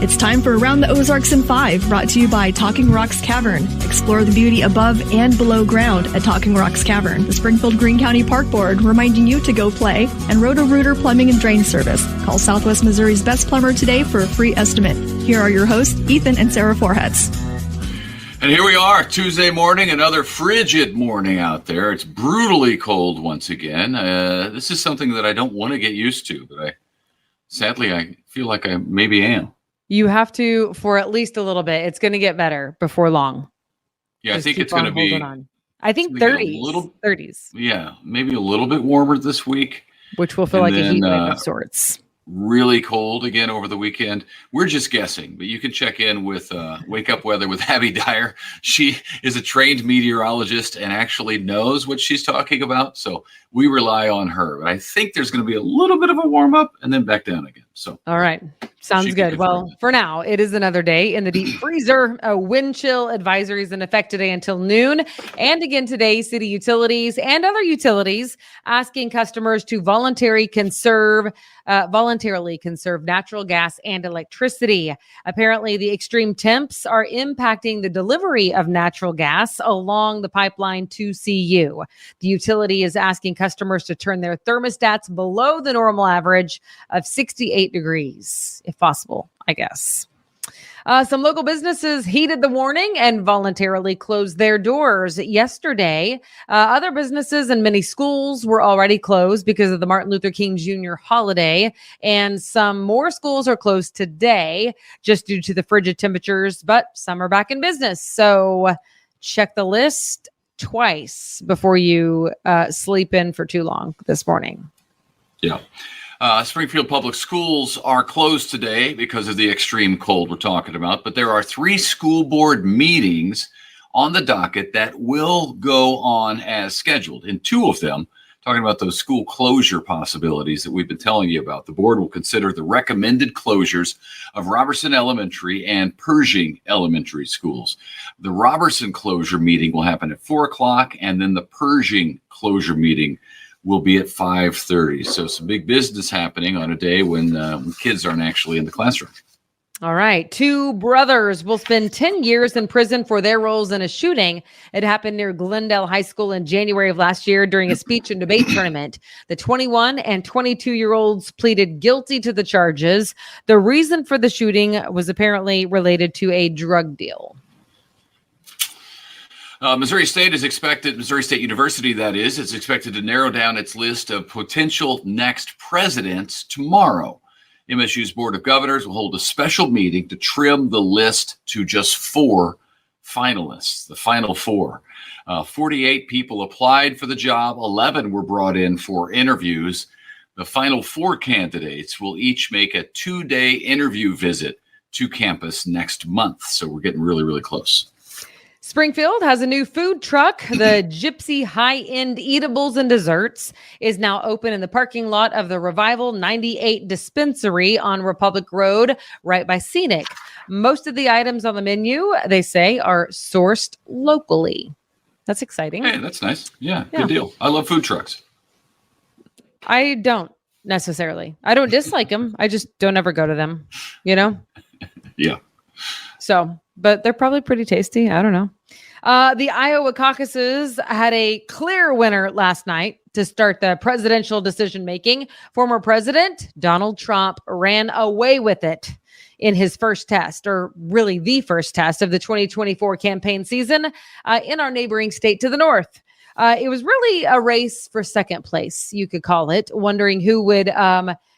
It's time for Around the Ozarks in 5, brought to you by Talking Rocks Cavern. Explore the beauty above and below ground at Talking Rocks Cavern. The Springfield-Greene County Park Board reminding you to go play, and Roto-Rooter Plumbing and Drain Service. Call Southwest Missouri's best plumber today for a free estimate. Here are your hosts, Ethan and Sarah Forhetz. And here we are, Tuesday morning, another frigid morning out there. It's brutally cold once again. This is something that I don't want to get used to, but sadly, I feel like I maybe am. You have to for at least a little bit. It's going to get better before long. Yeah, I think it's going to be. I think 30s. 30s. Yeah, maybe a little bit warmer this week. Which will feel like a heat wave of sorts. Really cold again over the weekend. We're just guessing, but you can check in with Wake Up Weather with Abby Dyer. She is a trained meteorologist and actually knows what she's talking about. So we rely on her. But I think there's going to be a little bit of a warm up and then back down again. So all right. Sounds good. Well, for now, it is another day in the deep freezer. A wind chill advisory is in effect today until noon. And again today, city utilities and other utilities asking customers to voluntarily conserve natural gas and electricity. Apparently, the extreme temps are impacting the delivery of natural gas along the pipeline to CU. The utility is asking customers to turn their thermostats below the normal average of 68 degrees, if possible, I guess. Some local businesses heeded the warning and voluntarily closed their doors yesterday. Other businesses and many schools were already closed because of the Martin Luther King Jr. holiday, and some more schools are closed today just due to the frigid temperatures, but some are back in business. So check the list twice before you sleep in for too long this morning. Yeah. Springfield Public Schools are closed today because of the extreme cold we're talking about, but there are 3 school board meetings on the docket that will go on as scheduled. And 2 of them, talking about those school closure possibilities that we've been telling you about, the board will consider the recommended closures of Robertson Elementary and Pershing Elementary schools. The Robertson closure meeting will happen at 4 o'clock, and then the Pershing closure meeting will be at 5:30. So some big business happening on a day when kids aren't actually in the classroom. All right. 2 brothers will spend 10 years in prison for their roles in a shooting. It happened near Glendale High School in January of last year during a speech and debate tournament. The 21 and 22-year-olds pleaded guilty to the charges. The reason for the shooting was apparently related to a drug deal. Missouri State University, that is expected to narrow down its list of potential next presidents tomorrow. MSU's Board of Governors will hold a special meeting to trim the list to just 4 finalists, the final 4. 48 people applied for the job. 11 were brought in for interviews. The final 4 candidates will each make a 2-day interview visit to campus next month. So we're getting really, really close. Springfield has a new food truck. The Gypsy High-End Eatables and Desserts is now open in the parking lot of the Revival 98 dispensary on Republic Road, right by Scenic. Most of the items on the menu, they say, are sourced locally. That's exciting. Hey, that's nice. Yeah, good deal. I love food trucks. I don't necessarily. I don't dislike them. I just don't ever go to them, you know? Yeah. So, but they're probably pretty tasty. I don't know. The Iowa caucuses had a clear winner last night to start the presidential decision making. Former President Donald Trump ran away with it in his first test, or really the first test of the 2024 campaign season in our neighboring state to the north. It was really a race for second place, you could call it, wondering who would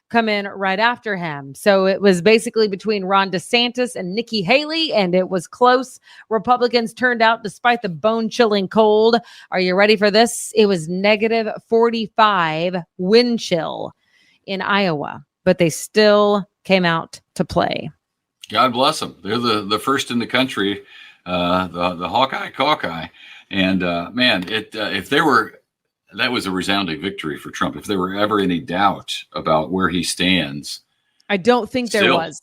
come in right after him. So it was basically between Ron DeSantis and Nikki Haley, and it was close. Republicans turned out despite the bone-chilling cold. Are you ready for this? It was negative 45 wind chill in Iowa, but they still came out to play. God bless them. They're the first in the country, the Hawkeye. And man, if there were, that was a resounding victory for Trump. If there were ever any doubt about where he stands, I don't think there was.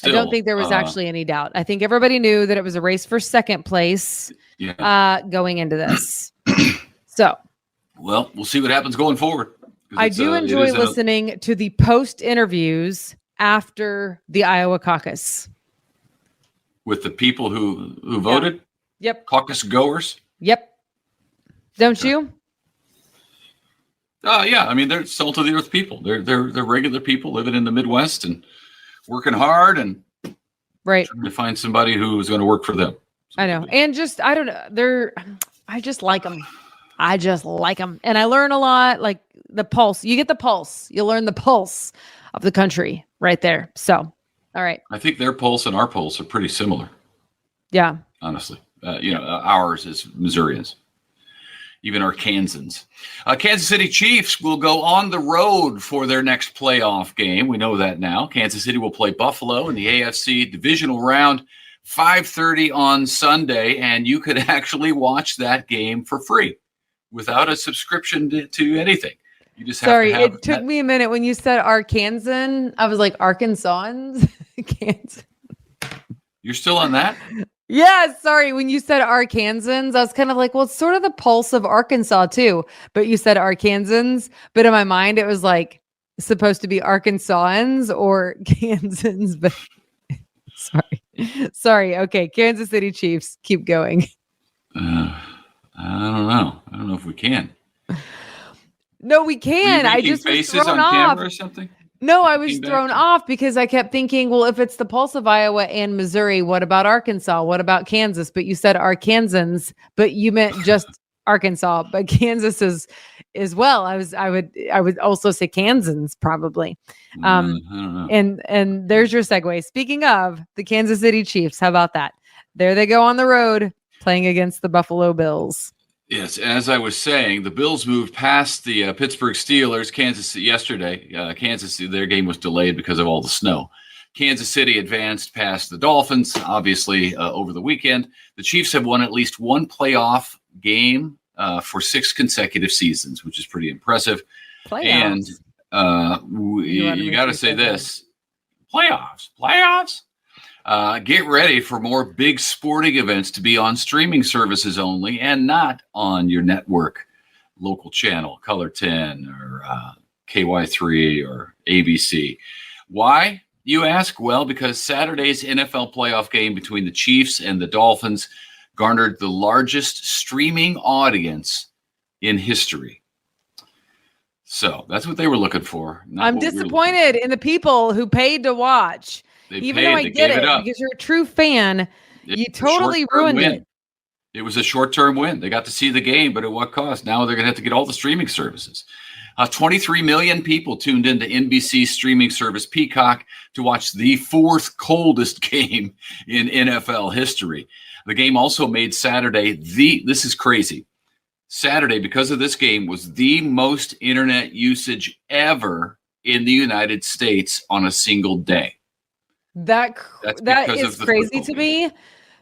I don't think there was actually any doubt. I think everybody knew that it was a race for second place going into this. So, well, we'll see what happens going forward. I do enjoy listening to the post interviews after the Iowa caucus. With the people who voted? Yep. Caucus goers? Yep. Don't you? Yeah. I mean, they're salt of the earth people. They're regular people living in the Midwest and working hard and right. trying to find somebody who's going to work for them. I know. And just, I don't know. I just like them. I just like them. And I learn a lot, like the pulse. You get the pulse. You learn the pulse of the country right there. So, all right. I think their pulse and our pulse are pretty similar. Yeah. Honestly. Ours is Missourians. Even Arkansans. Kansas City Chiefs will go on the road for their next playoff game. We know that now. Kansas City will play Buffalo in the AFC divisional round, 5:30 on Sunday, and you could actually watch that game for free without a subscription to anything. You just have to have it took me a minute when you said Arkansan. I was like, Arkansans? Kansas. You're still on that? Yeah, sorry. When you said Arkansans, I was kind of like, well, it's sort of the pulse of Arkansas too. But you said Arkansans. But in my mind, it was like supposed to be Arkansans or Kansans. But sorry. Okay, Kansas City Chiefs. Keep going. I don't know. I don't know if we can. No, we can. I just was faces thrown on off. camera or something. No, I was thrown off because I kept thinking, well, if it's the pulse of Iowa and Missouri, what about Arkansas? What about Kansas? But you said Arkansans, but you meant just Arkansas, but Kansas is well. I would also say Kansans probably. I don't know. And there's your segue. Speaking of the Kansas City Chiefs, how about that? There they go on the road playing against the Buffalo Bills. Yes, as I was saying, the Bills moved past the Pittsburgh Steelers. Kansas City yesterday. Kansas City, their game was delayed because of all the snow. Kansas City advanced past the Dolphins, obviously, over the weekend. The Chiefs have won at least one playoff game for 6 consecutive seasons, which is pretty impressive. Playoffs. And you got to say this. Playoffs. Get ready for more big sporting events to be on streaming services only and not on your network local channel, Color 10 or KY3 or ABC. Why, you ask? Well, because Saturday's NFL playoff game between the Chiefs and the Dolphins garnered the largest streaming audience in history. So that's what they were looking for. I'm disappointed in the people who paid to watch. Even though I get it, because you're a true fan, you totally ruined it. It was a short-term win. They got to see the game, but at what cost? Now they're going to have to get all the streaming services. 23 million people tuned into NBC's streaming service Peacock to watch the 4th coldest game in NFL history. The game also made Saturday this is crazy. Saturday, because of this game, was the most internet usage ever in the United States on a single day. That is crazy to me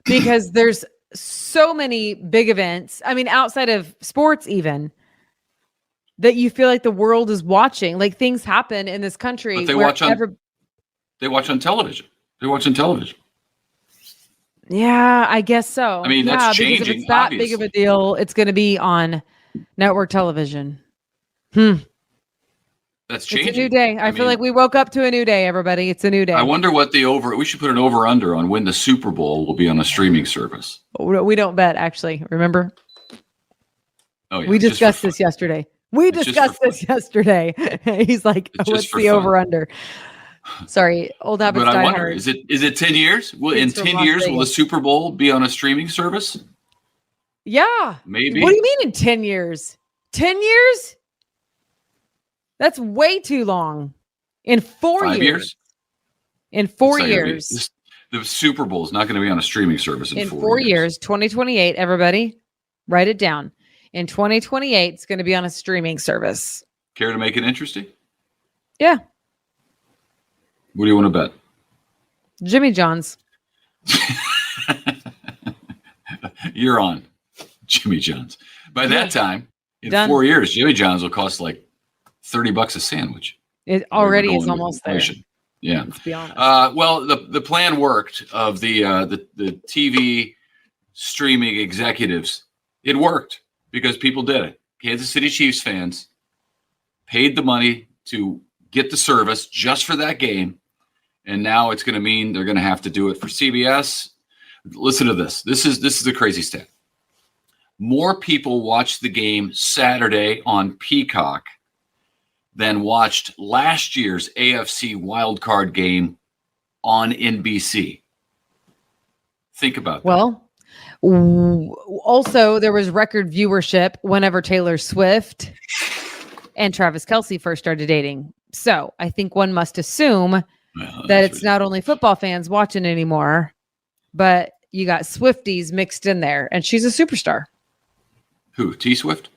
because there's so many big events. I mean, outside of sports, even that you feel like the world is watching. Like things happen in this country. But they watch on television. They watch on television. Yeah, I guess so. I mean, that's changing. Because if it's that big of a deal, it's going to be on network television. That's changing. It's a new day. I feel like we woke up to a new day, everybody. It's a new day. I wonder what we should put an over-under on when the Super Bowl will be on a streaming service. We don't bet, actually. Remember? Oh, yeah. We discussed this yesterday. He's like, what's the over-under? Sorry, old habits but die I wonder, hard. is it 10 years? In 10 years, will the Super Bowl be on a streaming service? Yeah. Maybe. What do you mean in 10 years? 10 years? That's way too long. In 4 years. In 4 years. The Super Bowl is not going to be on a streaming service in 4 years. 2028, everybody, write it down. In 2028, it's going to be on a streaming service. Care to make it interesting? Yeah. What do you want to bet? Jimmy John's. You're on Jimmy John's. By that time, in 4 years, Jimmy John's will cost like $30 a sandwich. It already is almost there. Yeah. Let's be honest. Well, the plan worked of the TV streaming executives. It worked because people did it. Kansas City Chiefs fans paid the money to get the service just for that game. And now it's going to mean they're going to have to do it for CBS. Listen to this. This is a crazy stat. More people watched the game Saturday on Peacock than watched last year's AFC wildcard game on NBC. Think about that. Well, also there was record viewership whenever Taylor Swift and Travis Kelce first started dating. So I think one must assume that it's not only football fans watching anymore, but you got Swifties mixed in there, and she's a superstar. Who? T Swift?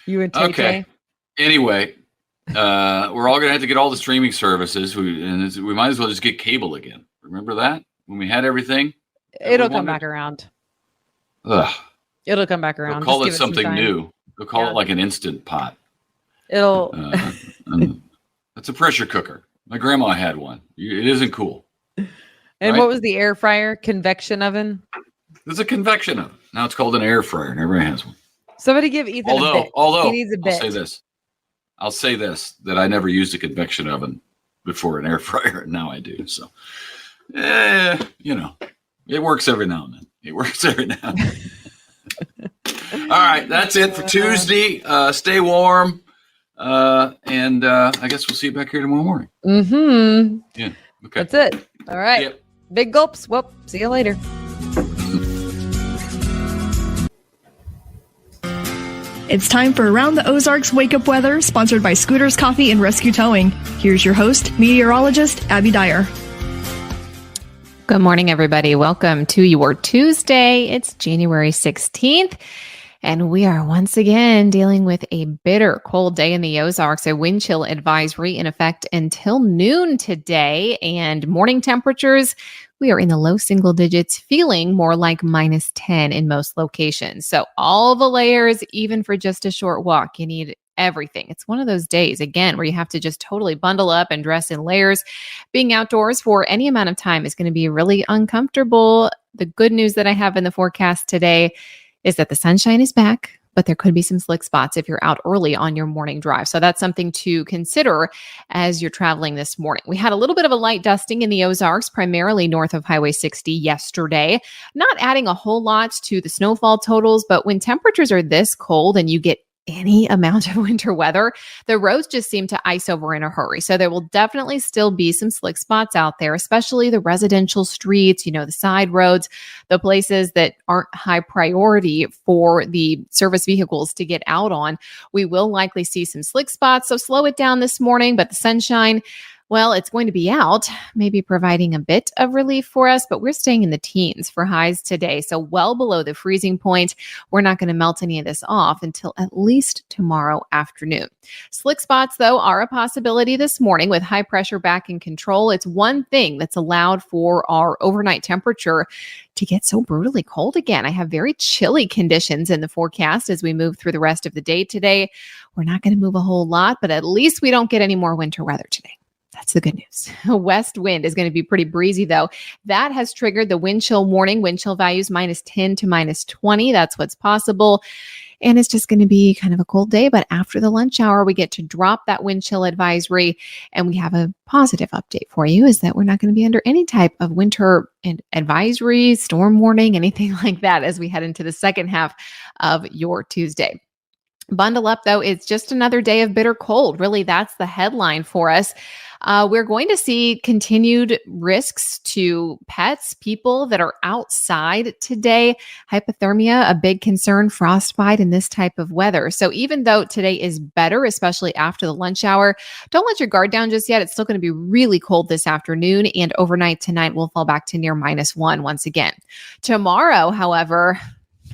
You and TK? Okay. Anyway, we're all going to have to get all the streaming services. We might as well just get cable again. Remember that? When we had everything? It'll come back around. Ugh. It'll come back around. They'll call it something new. They'll call it like an Instant Pot. It'll. It's a pressure cooker. My grandma had one. It isn't cool. And right? What was the air fryer? Convection oven? There's a convection oven. Now it's called an air fryer, and everybody has one. Somebody give Ethan a bit. Although, he needs a bit. I'll say this, that I never used a convection oven before an air fryer, and now I do. So, it works every now and then. All right, that's it for Tuesday. Stay warm, and I guess we'll see you back here tomorrow morning. Mm-hmm. Yeah, okay. That's it. All right. Yep. Big gulps. Well, see you later. It's time for Around the Ozarks Wake Up Weather, sponsored by Scooters Coffee and Rescue Towing. Here's your host, meteorologist Abby Dyer. Good morning, everybody. Welcome to your Tuesday. It's January 16th, and we are once again dealing with a bitter cold day in the Ozarks. A wind chill advisory in effect until noon today, and morning temperatures, we are in the low single digits, feeling more like -10 in most locations. So all the layers, even for just a short walk, you need everything. It's one of those days, again, where you have to just totally bundle up and dress in layers. Being outdoors for any amount of time is going to be really uncomfortable. The good news that I have in the forecast today is that the sunshine is back, but there could be some slick spots if you're out early on your morning drive. So that's something to consider as you're traveling this morning. We had a little bit of a light dusting in the Ozarks, primarily north of Highway 60 yesterday, not adding a whole lot to the snowfall totals, but when temperatures are this cold and you get any amount of winter weather, the roads just seem to ice over in a hurry. So there will definitely still be some slick spots out there, especially the residential streets, the side roads, the places that aren't high priority for the service vehicles to get out on. We will likely see some slick spots. So slow it down this morning, but the sunshine, well, it's going to be out, maybe providing a bit of relief for us, but we're staying in the teens for highs today. So well below the freezing point. We're not going to melt any of this off until at least tomorrow afternoon. Slick spots, though, are a possibility this morning with high pressure back in control. It's one thing that's allowed for our overnight temperature to get so brutally cold again. I have very chilly conditions in the forecast as we move through the rest of the day today. We're not going to move a whole lot, but at least we don't get any more winter weather today. That's the good news. West wind is going to be pretty breezy, though. That has triggered the wind chill warning. Wind chill values -10 to -20. That's what's possible. And it's just going to be kind of a cold day. But after the lunch hour, we get to drop that wind chill advisory. And we have a positive update for you, is that we're not going to be under any type of winter advisory, storm warning, anything like that as we head into the second half of your Tuesday. Bundle up, though. It's just another day of bitter cold. Really, that's the headline for us. We're going to see continued risks to pets, people that are outside today. Hypothermia, a big concern, frostbite in this type of weather. So even though today is better, especially after the lunch hour, don't let your guard down just yet. It's still going to be really cold this afternoon, and overnight tonight we'll fall back to near -1 once again. Tomorrow, however,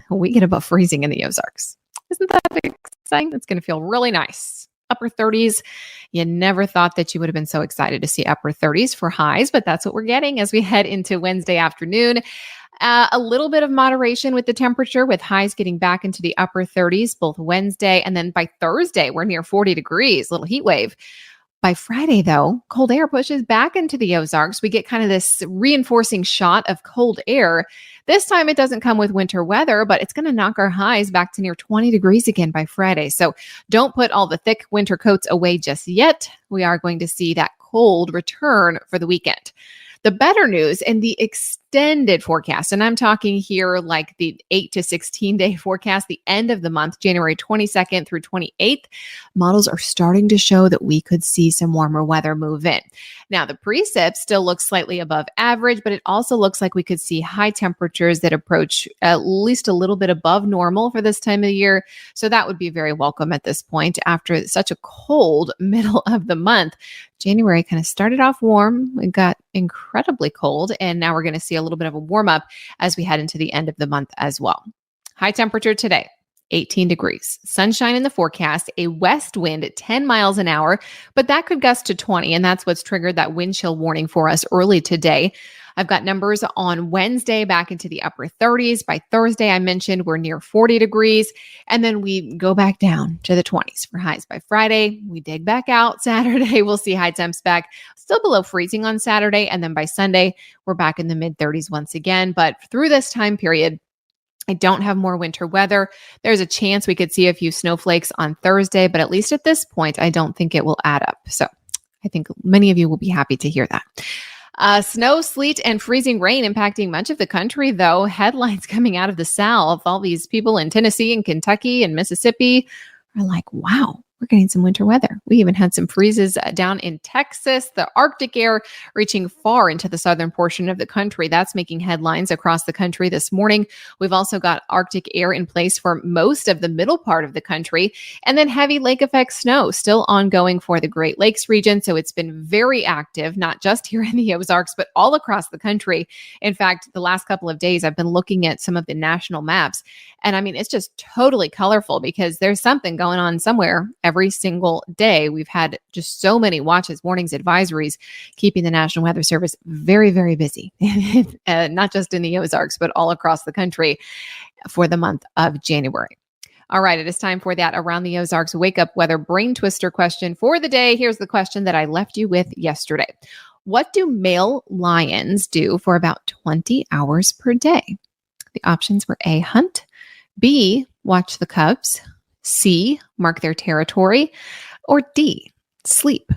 we get above freezing in the Ozarks. Isn't that exciting? It's going to feel really nice. Upper 30s. You never thought that you would have been so excited to see upper 30s for highs, but that's what we're getting as we head into Wednesday afternoon. A little bit of moderation with the temperature, with highs getting back into the upper 30s both Wednesday, and then by Thursday, we're near 40 degrees, little heat wave. By Friday, though, cold air pushes back into the Ozarks. We get kind of this reinforcing shot of cold air. This time it doesn't come with winter weather, but it's going to knock our highs back to near 20 degrees again by Friday. So don't put all the thick winter coats away just yet. We are going to see that cold return for the weekend. The better news and the extended forecast, and I'm talking here like the 8 to 16 day forecast, the end of the month, January 22nd through 28th, models are starting to show that we could see some warmer weather move in. Now, the precip still looks slightly above average, but it also looks like we could see high temperatures that approach at least a little bit above normal for this time of the year. So that would be very welcome at this point after such a cold middle of the month. January kind of started off warm. It got incredibly cold, and now we're going to see a little bit of a warm up as we head into the end of the month as well. High temperature today, 18 degrees. Sunshine in the forecast, a west wind at 10 miles an hour, but that could gust to 20, and that's what's triggered that wind chill warning for us early today. I've got numbers on Wednesday back into the upper 30s. By Thursday, I mentioned we're near 40 degrees, and then we go back down to the 20s for highs. By Friday, we dig back out. Saturday, we'll see high temps back still below freezing on Saturday, and then by Sunday, we're back in the mid 30s once again. But through this time period, I don't have more winter weather. There's a chance we could see a few snowflakes on Thursday, but at least at this point, I don't think it will add up. So I think many of you will be happy to hear that. Snow, sleet, and freezing rain impacting much of the country, though. Headlines coming out of the South. All these people in Tennessee and Kentucky and Mississippi are like, wow, we're getting some winter weather. We even had some freezes down in Texas, the Arctic air reaching far into the southern portion of the country. That's making headlines across the country this morning. We've also got Arctic air in place for most of the middle part of the country. And then heavy lake effect snow still ongoing for the Great Lakes region. So it's been very active, not just here in the Ozarks, but all across the country. In fact, the last couple of days, I've been looking at some of the national maps. And I mean, it's just totally colorful because there's something going on somewhere every single day. We've had just so many watches, warnings, advisories, keeping the National Weather Service very, very busy, not just in the Ozarks, but all across the country for the month of January. All right, it is time for that Around the Ozarks Wake Up Weather Brain Twister question for the day. Here's the question that I left you with yesterday. What do male lions do for about 20 hours per day? The options were A, hunt, B, watch the cubs, C, mark their territory, or D, sleep.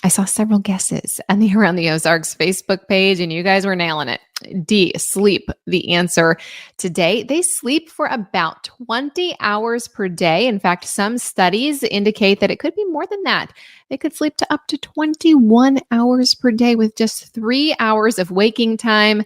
I saw several guesses on the Around the Ozarks Facebook page, and you guys were nailing it. D, sleep, the answer today. They sleep for about 20 hours per day. In fact, some studies indicate that it could be more than that. They could sleep to up to 21 hours per day with just 3 hours of waking time.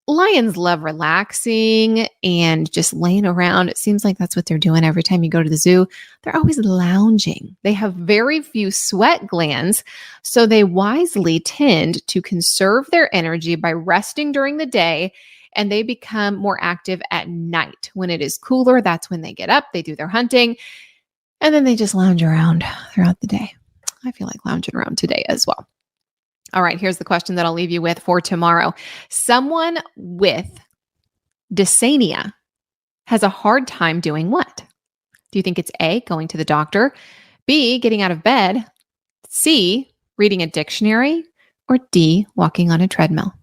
Lions love relaxing and just laying around. It seems like that's what they're doing every time you go to the zoo. They're always lounging. They have very few sweat glands, so they wisely tend to conserve their energy by resting during the day, and they become more active at night. When it is cooler, that's when they get up, they do their hunting, and then they just lounge around throughout the day. I feel like lounging around today as well. All right, here's the question that I'll leave you with for tomorrow. Someone with dysania has a hard time doing what? Do you think it's A, going to the doctor, B, getting out of bed, C, reading a dictionary, or D, walking on a treadmill?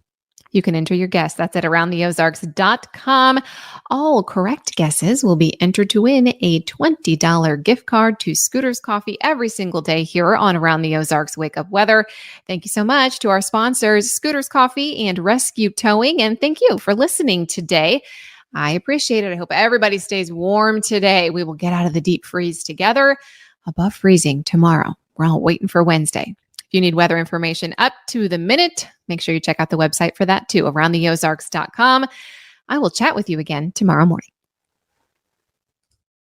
You can enter your guess. That's at aroundtheozarks.com. All correct guesses will be entered to win a $20 gift card to Scooter's Coffee every single day here on Around the Ozarks Wake Up Weather. Thank you so much to our sponsors, Scooter's Coffee and Rescue Towing. And thank you for listening today. I appreciate it. I hope everybody stays warm today. We will get out of the deep freeze together, above freezing tomorrow. We're all waiting for Wednesday. If you need weather information up to the minute, make sure you check out the website for that too, aroundtheozarks.com. I will chat with you again tomorrow morning.